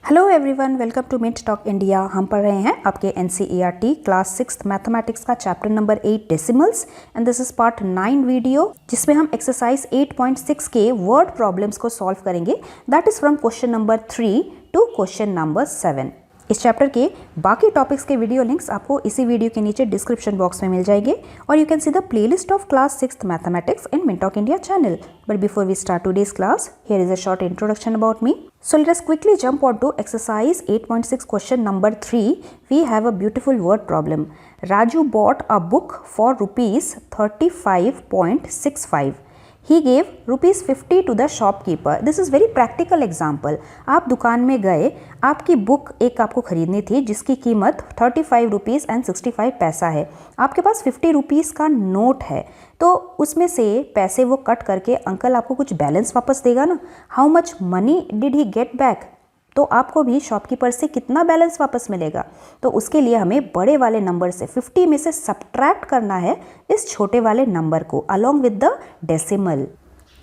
Hello everyone, welcome to mint talk India. हम पढ़ रहे हैं आपके NCERT क्लास 6 मैथमेटिक्स का chapter number 8 decimals and this is part 9 video, जिसमें हम एक्सरसाइज 8.6 के वर्ड प्रॉब्लम्स को सॉल्व करेंगे। That is from question number 3 to question number 7। इस चैप्टर के बाकी टॉपिक्स के वीडियो लिंक्स आपको इसी वीडियो के नीचे डिस्क्रिप्शन बॉक्स में मिल जाएंगे और you can see the playlist of class 6 mathematics in mint talk India channel. But before we start today's class, here is a short introduction about me. So let us quickly jump on to exercise 8.6 question number 3. We have a beautiful word problem. Raju bought a book for rupees 35.65. He gave rupees 50 to the shopkeeper. This is very practical example. आप दुकान में गए, आपकी book एक आपको खरीदनी थी जिसकी कीमत 35 रुपीज़ एंड 65 पैसा है। आपके पास 50 रुपीज़ का नोट है, तो उसमें से पैसे वो कट करके अंकल आपको कुछ बैलेंस वापस देगा ना। How much money did he get back? तो आपको भी शॉपकीपर से कितना बैलेंस वापस मिलेगा। तो उसके लिए हमें बड़े वाले नंबर से 50 में से सब्ट्रैक्ट करना है इस छोटे वाले नंबर को along with the decimal.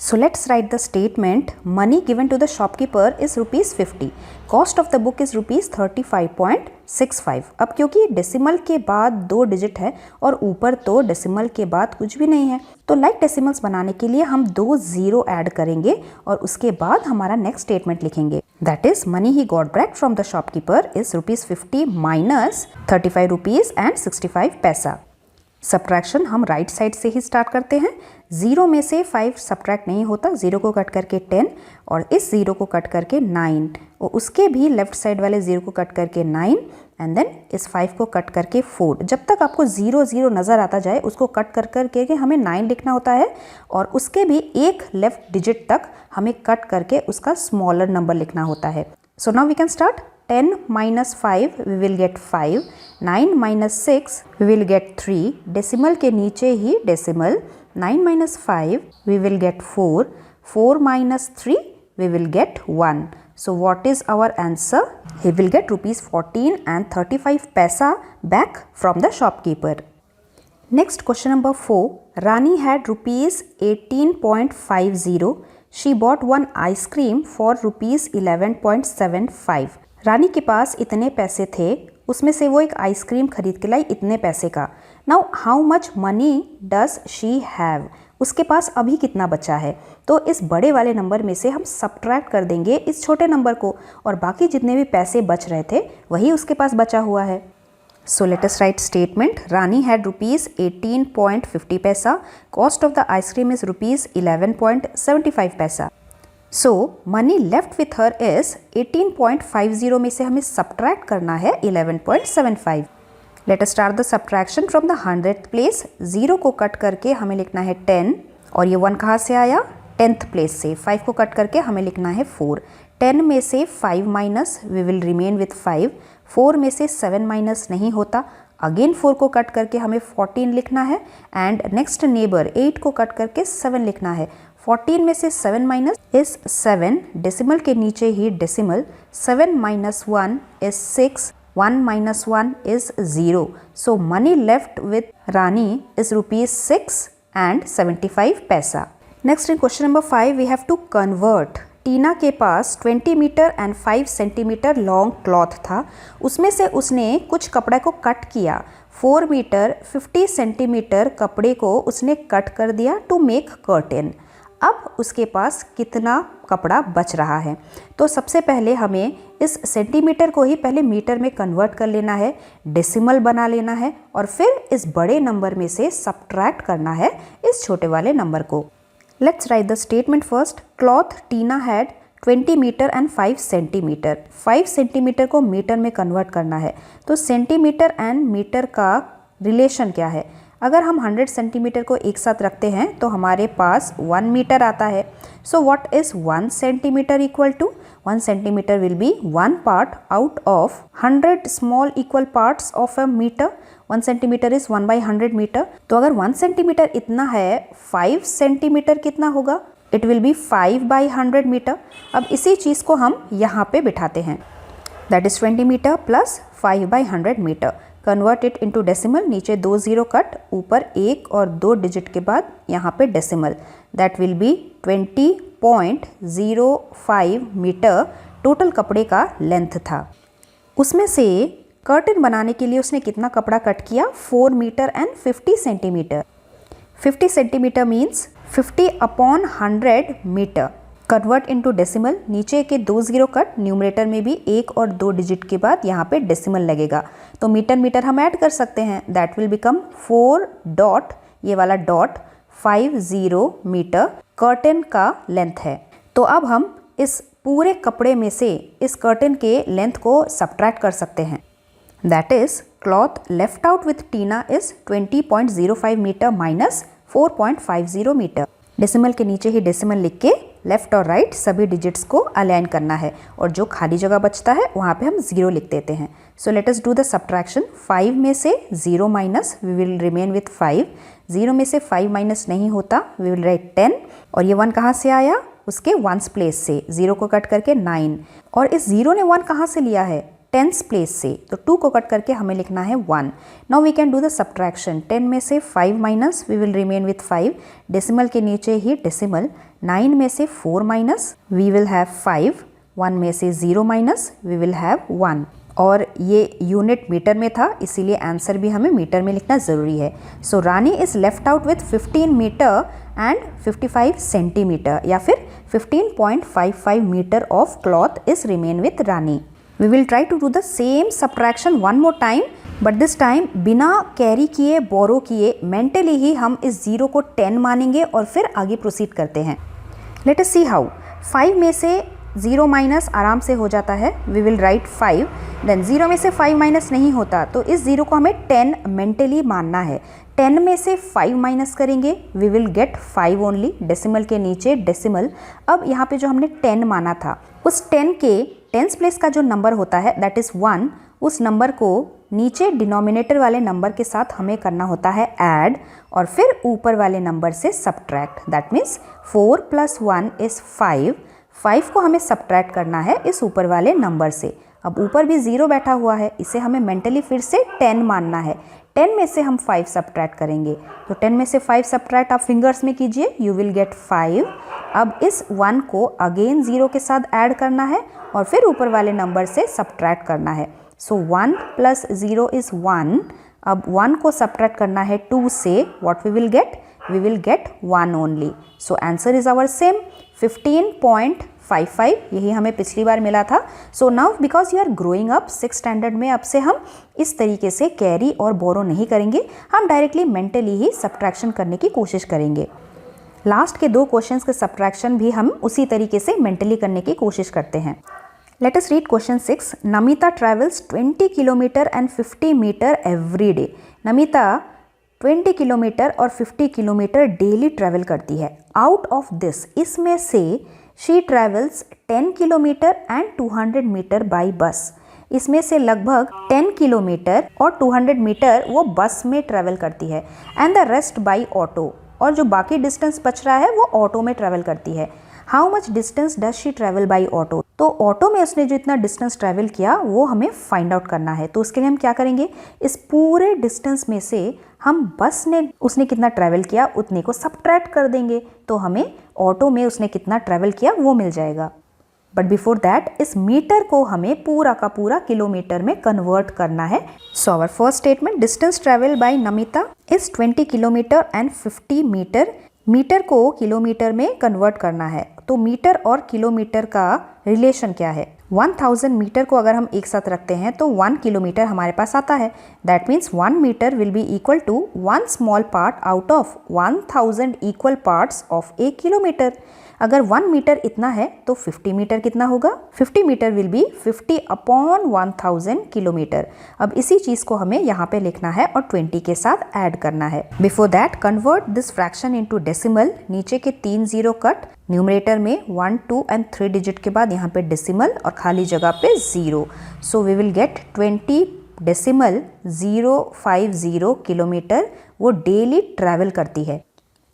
So let's write the statement. Money given to the shopkeeper is rupees 50. Cost of the book is rupees 35.65. अब क्योंकि डेसिमल के बाद 2 डिजिट है और ऊपर तो डेसिमल के बाद कुछ भी नहीं है, तो लाइक डेसिमल्स बनाने के लिए हम 2 0 ऐड करेंगे और उसके बाद हमारा नेक्स्ट स्टेटमेंट लिखेंगे। That is, money he got back from the shopkeeper is rupees 50 minus 35 rupees and 65 पैसा। सब्ट्रैक्शन हम राइट साइड से ही स्टार्ट करते हैं। 0 में से 5 सब्ट्रैक्ट नहीं होता, 0 को कट करके 10 और इस 0 को कट करके 9 और उसके भी लेफ्ट साइड वाले 0 को कट करके 9 एंड देन इस 5 को कट करके 4। जब तक आपको 0 0 नज़र आता जाए उसको कट कर करके हमें 9 लिखना होता है और उसके भी एक लेफ्ट डिजिट तक हमें कट करके उसका स्मॉलर नंबर लिखना होता है। So now we can start. 10 minus 5 we will get 5, 9 minus 6 we will get 3, decimal के नीचे ही decimal, 9 minus 5 we will get 4, 4 minus 3 we will get 1. So what is our answer? He will get rupees 14 and 35 paisa back from the shopkeeper. Next question number 4. Rani had rupees 18.50. She bought one ice cream for rupees 11.75. रानी के पास इतने पैसे थे, उसमें से वो एक ice cream खरीद के लाई इतने पैसे का। Now how much money does she have? उसके पास अभी कितना बचा है? तो इस बड़े वाले नंबर में से हम सब्ट्रैक्ट कर देंगे इस छोटे नंबर को और बाकी जितने भी पैसे बच रहे थे वही उसके पास बचा हुआ है। So let us write statement. Rani had rupees 18.50 paisa, cost of the ice cream is rupees 11.75 paisa. So money left with her is 18.50 में से हमें सब्ट्रैक्ट करना है 11.75। Let us start the subtraction from the 100th place. 0 को कट करके हमें लिखना है 10 और ये 1 कहाँ से आया? 10th प्लेस से। 5 को कट करके हमें लिखना है 4। 10 में से 5 minus we will remain with 5। 4 में से 7 माइनस नहीं होता, अगेन 4 को कट करके हमें 14 लिखना है एंड नेक्स्ट नेबर 8 को कट करके 7 लिखना है। 14 में से 7 माइनस इज 7, डेसिमल के नीचे ही decimal. 7 minus 1 is 6, 1 minus 1 is 0. So money left with Rani is rupees 6 and 75 पैसा। Next in question number 5 we have to convert. Tina के पास 20 metre and 5 centimetre long cloth था, उसमें से उसने कुछ कपड़े को कट किया। 4 मीटर 50 सेंटीमीटर कपड़े को उसने कट कर दिया टू मेक कर्टेन। अब उसके पास कितना कपड़ा बच रहा है? तो सबसे पहले हमें इस सेंटीमीटर को ही पहले मीटर में कन्वर्ट कर लेना है, डेसिमल बना लेना है और फिर इस बड़े नंबर में से सब्ट्रैक्ट करना है इस छोटे वाले नंबर को। Let's write the statement first. Cloth Tina had 20 metre and 5 centimetre. 5 centimetre को मीटर में कन्वर्ट करना है, तो सेंटीमीटर एंड मीटर का रिलेशन क्या है? अगर हम 100 सेंटीमीटर को एक साथ रखते हैं तो हमारे पास 1 मीटर आता है। So what is 1 centimetre equal to? 1 centimetre will be 1 part out of 100 small equal parts of a metre. 1 centimetre is 1/100 metre. तो अगर 1 सेंटीमीटर इतना है, 5 सेंटीमीटर कितना होगा? It will be 5/100 metre. अब इसी चीज़ को हम यहाँ पे बिठाते हैं, that is 20 metre plus 5/100 metre. Convert it into decimal. नीचे 2 0 कट, ऊपर 1 और 2 डिजिट के बाद यहाँ पे decimal. That will be 20.05 metre total कपड़े का लेंथ था। उसमें से कर्टेन बनाने के लिए उसने कितना कपड़ा कट किया, 4 metre and 50 centimetre. 50 centimetre means 50/100 metre. Convert into decimal, नीचे के 2 जीरो कट, न्यूमरेटर में भी 1 और 2 डिजिट के बाद यहाँ पे डेसिमल लगेगा, तो मीटर मीटर हम ऐड कर सकते हैं। दैट विल बिकम 4 डॉट, ये वाला डॉट 50 मीटर कर्टेन का लेंथ है। तो अब हम इस पूरे कपड़े में से इस कर्टेन के लेंथ को सब्ट्रैक्ट कर सकते हैं। That is cloth left out with Tina is 20.05 metre minus 4.50 metre. Decimal के नीचे ही डेसिमल लिख के लेफ्ट और राइट सभी डिजिट्स को अलाइन करना है, और जो खाली जगह बचता है वहाँ पे हम 0 लिख देते हैं। So let us do the subtraction. 5 में से 0 minus, we will remain with 5। 0 में से 5 माइनस नहीं होता, वी विल राइट 10। और ये 1 कहाँ से आया, उसके 1s प्लेस से, 0 को कट करके 9। और इस 0 ने 1 कहाँ से लिया है, 10s प्लेस से, तो 2 को कट करके हमें लिखना है 1। Now we can do the subtraction. 10 में से 5 minus, we will remain with 5। Decimal के नीचे ही डेसिमल। 9 में से 4 माइनस, वी विल हैव 5। 1 में से 0 माइनस, वी विल हैव 1। और ये यूनिट मीटर में था, इसीलिए आंसर भी हमें मीटर में लिखना ज़रूरी है। So Rani is left out with 15 metre and 55 centimetre, या फिर 15.55 metre of cloth is remain with Rani. We will try to do the same subtraction one more time, but this time बिना कैरी किए, बोरो किए, मेंटली ही हम इस 0 को 10 मानेंगे और फिर आगे प्रोसीड करते हैं। Let us see how। 5 में से 0 माइनस आराम से हो जाता है, we will write 5। देन 0 में से 5 माइनस नहीं होता, तो इस 0 को हमें 10 मेंटली मानना है। 10 में से 5 माइनस करेंगे, we will get 5 only. Decimal के नीचे डेसिमल। अब यहाँ पे जो हमने 10 माना था, उस 10 के 10s प्लेस का जो नंबर होता है दैट इज़ 1, उस नंबर को नीचे डिनोमिनेटर वाले नंबर के साथ हमें करना होता है ऐड, और फिर ऊपर वाले नंबर से सब्ट्रैक्ट। That means 4 + 1 is 5। 5 को हमें सब्ट्रैक्ट करना है इस ऊपर वाले नंबर से। अब ऊपर भी 0 बैठा हुआ है, इसे हमें मेंटली फिर से 10 मानना है। 10 में से हम 5 सब्ट्रैक्ट करेंगे, तो 10 में से 5 सब्ट्रैक्ट आप फिंगर्स में कीजिए, यू विल गेट 5। अब इस 1 को अगेन 0 के साथ ऐड करना है और फिर ऊपर वाले नंबर से सब्ट्रैक्ट करना है। So 1 + 0 is 1। अब 1 को सब्ट्रैक्ट करना है 2 से, what we will get, we will get 1 only. So answer is our same 15.55, यही हमें पिछली बार मिला था। So now because you are growing up 6th standard में, अब से हम इस तरीके से कैरी और बोरो नहीं करेंगे, हम डायरेक्टली मेंटली ही सब्ट्रैक्शन करने की कोशिश करेंगे। लास्ट के 2 क्वेश्चंस के सब्ट्रैक्शन भी हम उसी तरीके से मेंटली करने की कोशिश करते हैं। Let us read question 6। Namita travels 20 kilometre and 50 metre every day. Namita 20 kilometre और 50 किलोमीटर डेली ट्रैवल करती है। आउट ऑफ दिस, इसमें से she travels 10 kilometre and 200 metre by bus. इसमें से लगभग 10 किलोमीटर और 200 मीटर वो बस में ट्रैवल करती है, and the rest by auto, और जो बाकी डिस्टेंस बच रहा है वो ऑटो में ट्रैवल करती है। How much distance does she travel by auto. तो ऑटो में उसने जो इतना डिस्टेंस ट्रैवल किया वो हमें फाइंड आउट करना है। तो उसके लिए हम क्या करेंगे, इस पूरे डिस्टेंस में से हम बस ने उसने कितना ट्रैवल किया उतने को सब्ट्रैक्ट कर देंगे, तो हमें ऑटो में उसने कितना ट्रैवल किया वो मिल जाएगा। बट बिफोर दैट, इस मीटर को हमें पूरा का पूरा किलोमीटर में कन्वर्ट करना है। So our first statement, distance travel by Namita is 20 kilometre and 50 metre. Metre को किलोमीटर में कन्वर्ट करना है, तो मीटर और किलोमीटर का रिलेशन क्या है। 1000 मीटर को अगर हम एक साथ रखते हैं तो 1 किलोमीटर हमारे पास आता है। That means 1 metre will be equal to 1 small part out of 1000 equal parts of a kilometre. अगर 1 मीटर इतना है तो 50 मीटर कितना होगा, 50 मीटर विल बी 50/1000 किलोमीटर। अब इसी चीज़ को हमें यहाँ पे लिखना है और 20 के साथ ऐड करना है। Before that, convert this fraction into decimal. नीचे के 3 0 कट, न्यूमरेटर में 1 2 एंड 3 डिजिट के बाद यहाँ पे डेसिमल और खाली जगह पे 0। So we will get 20.050 kilometre वो डेली ट्रैवल करती है।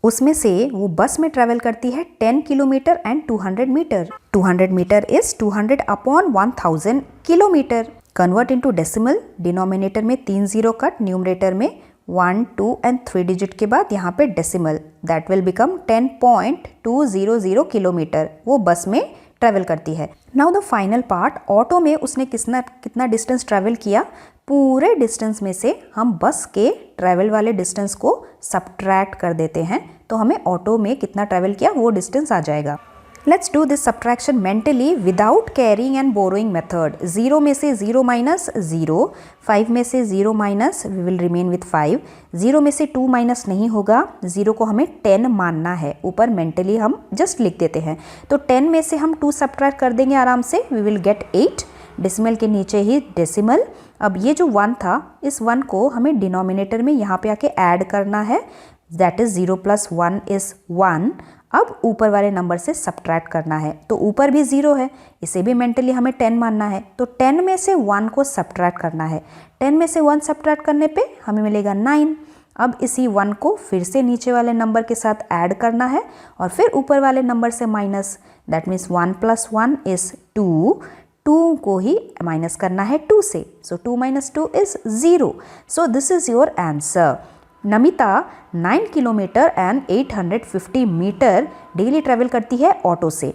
उसमें से वो बस में ट्रैवल करती है 10 kilometre and 200 metre. 200 metre is 200/1000 kilometre. Convert into decimal. Denominator में 3 0 कट, न्यूमरेटर में 1 2 एंड 3 डिजिट के बाद यहाँ पे decimal. That will become 10.200 kilometre वो बस में ट्रैवल करती है। Now the final part, auto में उसने कितना डिस्टेंस ट्रैवल किया, पूरे डिस्टेंस में से हम बस के ट्रैवल वाले डिस्टेंस को सब्ट्रैक्ट कर देते हैं, तो हमें ऑटो में कितना ट्रैवल किया वो डिस्टेंस आ जाएगा। Let's do this subtraction mentally without carrying and borrowing method. 0 में से 0 माइनस 0, 5 में से 0 minus, we will remain with 5, 0 में से 2 माइनस नहीं होगा, 0 को हमें 10 मानना है, ऊपर मेंटली हम जस्ट लिख देते हैं। तो 10 में से हम 2 सब्ट्रैक्ट कर देंगे आराम से, वी विल गेट 8, डेसिमल के नीचे ही डेसिमल। अब ये जो 1 था, इस 1 को हमें डिनोमिनेटर में यहाँ पे आके ऐड करना है, दैट इज 0 + 1 इज 1। अब ऊपर वाले नंबर से सब्ट्रैक्ट करना है, तो ऊपर भी 0 है, इसे भी मेंटली हमें 10 मानना है, तो 10 में से 1 को सब्ट्रैक्ट करना है। 10 में से 1 सब्ट्रैक्ट करने पे हमें मिलेगा 9। अब इसी 1 को फिर से नीचे वाले नंबर के साथ ऐड करना है और फिर ऊपर वाले नंबर से माइनस, दैट मीन्स 1 + 1 इज 2, 2 को ही माइनस करना है 2 से, so 2 - 2 is 0। So this is your answer. Namita 9 kilometre and 850 metre daily travel करती है ऑटो से।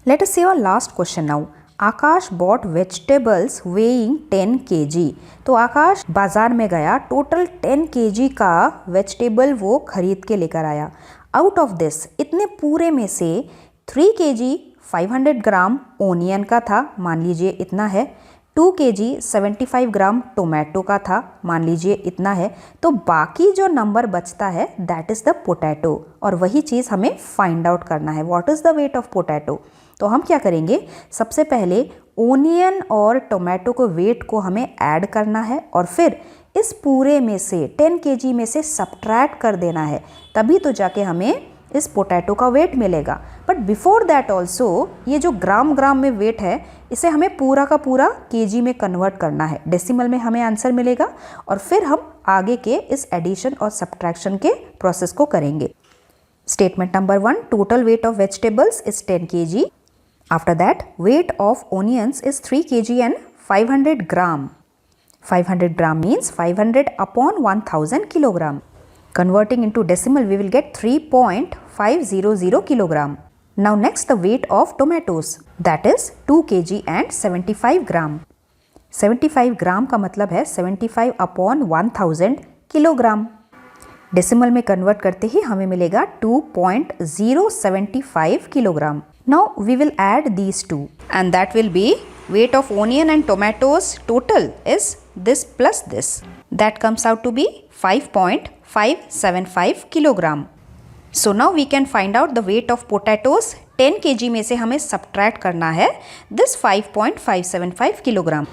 Let us see our last question now. Akash bought vegetables weighing 10 kg। तो आकाश बाजार में गया, टोटल 10 kg का वेजिटेबल वो खरीद के लेकर आया। आउट ऑफ दिस, इतने पूरे में से 3 kg 500 ग्राम ओनियन का था, मान लीजिए इतना है, 2 kg 75 ग्राम टोमेटो का था, मान लीजिए इतना है, तो बाकी जो नंबर बचता है दैट इज़ द पोटैटो, और वही चीज़ हमें फाइंड आउट करना है, what is the weight of potato. तो हम क्या करेंगे, सबसे पहले ओनियन और टोमेटो को वेट को हमें ऐड करना है और फिर इस पूरे में से 10 kg में से सब्ट्रैक्ट कर देना है, तभी तो जाके हमें इस पोटैटो का वेट मिलेगा। बट बिफोर दैट ऑल्सो ये जो ग्राम में वेट है, इसे हमें पूरा का पूरा केजी में कन्वर्ट करना है, डेसिमल में हमें आंसर मिलेगा और फिर हम आगे के इस एडिशन और सब्ट्रैक्शन के प्रोसेस को करेंगे। Statement number 1, total weight of vegetables is 10 kg। After that, weight of onions is 3 kg and 500 gram. 500 gram means 500 upon 1000 kilogram. Converting into decimal, we will get 3.500 kilogram. Now next, the weight of tomatoes, that is 2 kg and 75 gram. 75 ग्राम का मतलब है 75 upon 1000 kilogram. Decimal में convert करते ही हमें मिलेगा 2.075 kilogram. Now we will add these two and that will be weight of onion and tomatoes total is this plus this. That comes out to be 5.575 kilogram. So now we can find out the weight of potatoes. 10 kg में से हमें subtract करना है this 5.575 kilogram.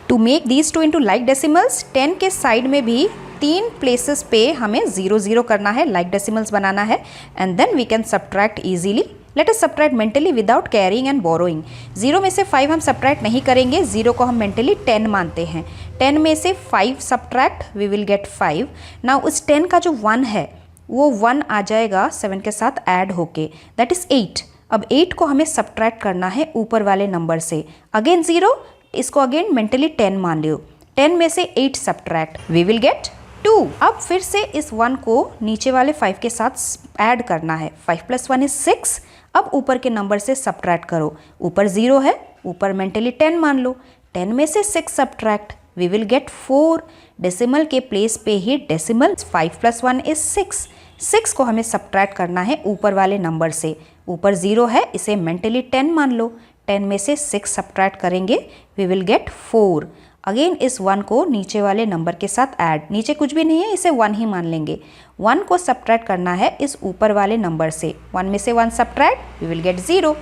To make these two into like decimals, 10 के side में भी 3 places पे हमें 0 करना है, like decimals बनाना है, and then we can subtract easily. Let us subtract mentally without carrying and borrowing. 0 में से 5 हम subtract नहीं करेंगे, 0 को हम mentally 10 मानते हैं। 10 में से 5 subtract, we will get 5. Now उस 10 का जो 1 है वो 1 आ जाएगा 7 के साथ ऐड होके, that is 8. अब 8 को हमें subtract करना है ऊपर वाले नंबर से, अगेन 0, इसको अगेन mentally 10 मान लियो। 10 में से 8 subtract, we will get 2. अब फिर से इस 1 को नीचे वाले 5 के साथ ऐड करना है, 5 + 1 is 6. अब ऊपर के नंबर से सब्ट्रैक्ट करो, ऊपर 0 है, ऊपर मेंटली 10 मान लो, 10 में से 6 subtract, we will get 4. Decimal के प्लेस पे ही डेसिमल, 5 + 1 is 6. 6 को हमें सब्ट्रैक्ट करना है ऊपर वाले नंबर से, ऊपर 0 है, इसे मेंटली 10 मान लो, 10 में से 6 सब्ट्रैक्ट करेंगे, वी विल गेट 4. अगेन इस 1 को नीचे वाले नंबर के साथ ऐड, नीचे कुछ भी नहीं है, इसे 1 ही मान लेंगे, 1 को सब्ट्रैक्ट करना है इस ऊपर वाले नंबर से, 1 में से 1 सब्ट्रैक्ट, वी विल गेट 0.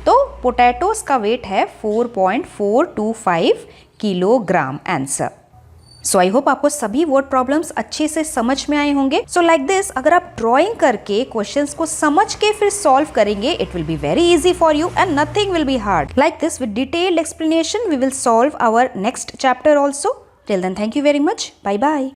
तो पोटैटोज का वेट है 4.425 kilogram answer. So I hope आपको सभी वर्ड प्रॉब्लम्स अच्छे से समझ में आए होंगे। सो लाइक दिस, अगर आप ड्राइंग करके क्वेश्चंस को समझ के फिर सॉल्व करेंगे, it will be very easy for you and nothing will be hard. Like this with detailed explanation we will solve our next chapter also. Till then, thank you very much, bye bye.